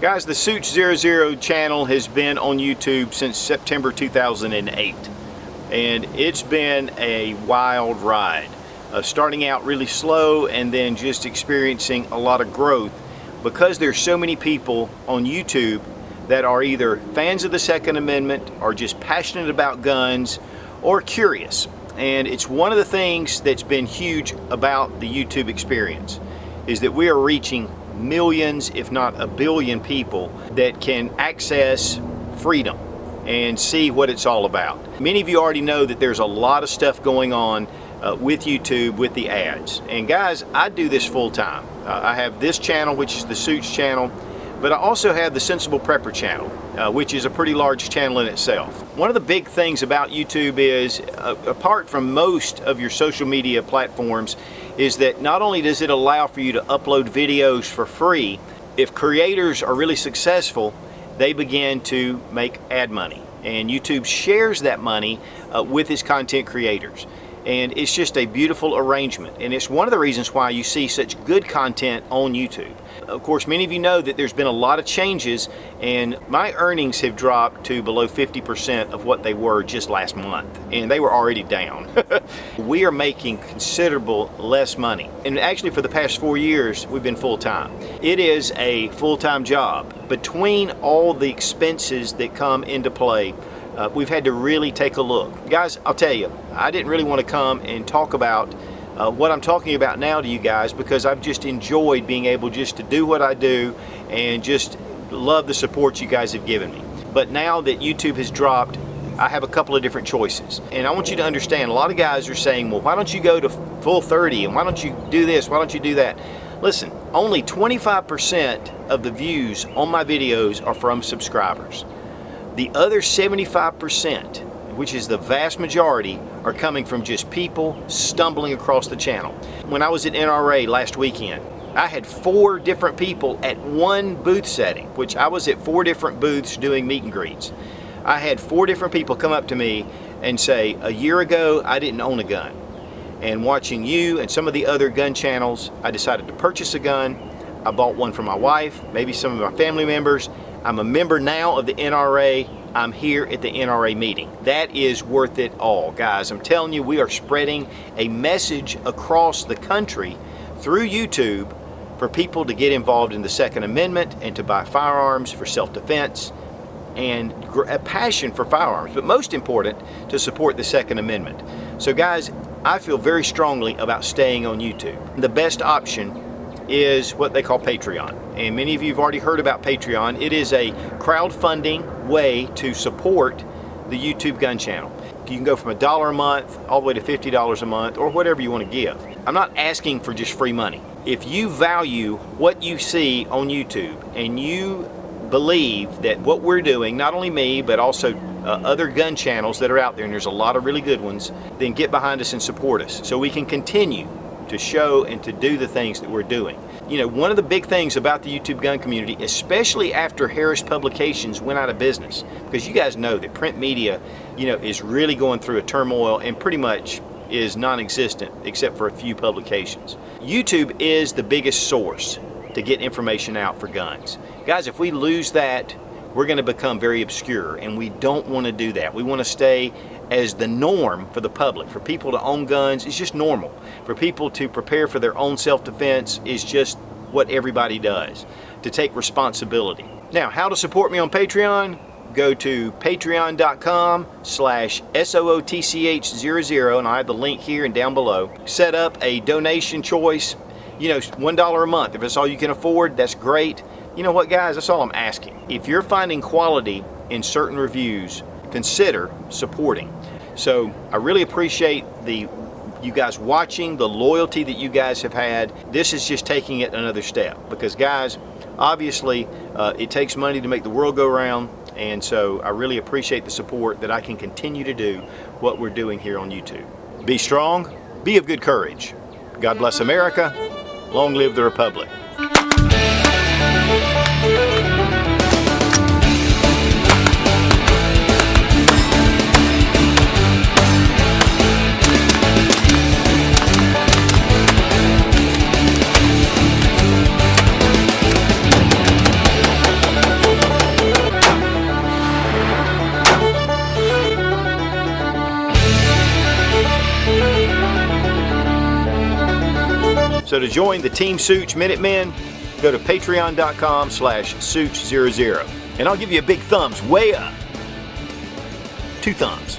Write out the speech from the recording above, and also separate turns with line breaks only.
Guys, the Sootch00 channel has been on YouTube since September 2008, and it's been a wild ride. Starting out really slow and then just experiencing a lot of growth because there's so many people on YouTube that are either fans of the Second Amendment or just passionate about guns or curious. And it's one of the things that's been huge about the YouTube experience is that we are reaching millions, if not a billion people that can access freedom and see what it's all about. Many of you already know that there's a lot of stuff going on with YouTube with the ads. And guys, I do this full time. I have this channel, which is the Sootch channel, but I also have the Sensible Prepper channel, which is a pretty large channel in itself. One of the big things about YouTube is, apart from most of your social media platforms, is that not only does it allow for you to upload videos for free, if creators are really successful, they begin to make ad money. And YouTube shares that money with its content creators. And it's just a beautiful arrangement. And it's one of the reasons why you see such good content on YouTube. Of course, many of you know that there's been a lot of changes, and my earnings have dropped to below 50% of what they were just last month. And they were already down. We are making considerable less money. And actually for the past 4 years, we've been full-time. It is a full-time job. Between all the expenses that come into play, we've had to really take a look. Guys, I'll tell you, I didn't really want to come and talk about what I'm talking about now to you guys because I've just enjoyed being able just to do what I do and just love the support you guys have given me. But now that YouTube has dropped, I have a couple of different choices. And I want you to understand, a lot of guys are saying, well, why don't you go to full 30 and why don't you do this, why don't you do that? Listen, only 25% of the views on my videos are from subscribers. The other 75%, which is the vast majority, are coming from just people stumbling across the channel. When I was at NRA last weekend, I had 4 different people at one booth setting, which I was at 4 different booths doing meet and greets. I had 4 different people come up to me and say, a year ago, I didn't own a gun. And watching you and some of the other gun channels, I decided to purchase a gun. I bought one for my wife, maybe some of my family members. I'm a member now of the NRA. I'm here at the NRA meeting. That is worth it all, guys. I'm telling you, we are spreading a message across the country through YouTube for people to get involved in the Second Amendment and to buy firearms for self-defense and a passion for firearms, but most important, to support the Second Amendment. So guys, I feel very strongly about staying on YouTube. The best option is what they call Patreon. And many of you have already heard about Patreon. It is a crowdfunding way to support the YouTube gun channel. You can go from $1 a month all the way to $50 a month or whatever you want to give. I'm not asking for just free money. If you value what you see on YouTube and you believe that what we're doing, not only me, but also other gun channels that are out there, and there's a lot of really good ones, then get behind us and support us so we can continue to show and to do the things that we're doing. You know, one of the big things about the YouTube gun community, especially after Harris Publications went out of business, because you guys know that print media, you know, is really going through a turmoil and pretty much is non-existent except for a few publications. YouTube is the biggest source to get information out for guns. Guys, if we lose that, we're going to become very obscure, and we don't want to do that. We want to stay as the norm for the public. For people to own guns is just normal. For people to prepare for their own self-defense is just what everybody does, to take responsibility. Now, how to support me on Patreon? Go to patreon.com/SOOTCH00, and I have the link here and down below. Set up a donation choice. You know, $1 a month. If that's all you can afford, that's great. You know what, guys? That's all I'm asking. If you're finding quality in certain reviews, consider supporting. So I really appreciate you guys watching, the loyalty that you guys have had. This is just taking it another step because, guys, obviously it takes money to make the world go round, and so I really appreciate the support that I can continue to do what we're doing here on YouTube. Be strong, be of good courage. God bless America. Long live the Republic. So to join the Team Sootch Minutemen, go to patreon.com/Sootch00. And I'll give you a big thumbs way up. 2 thumbs.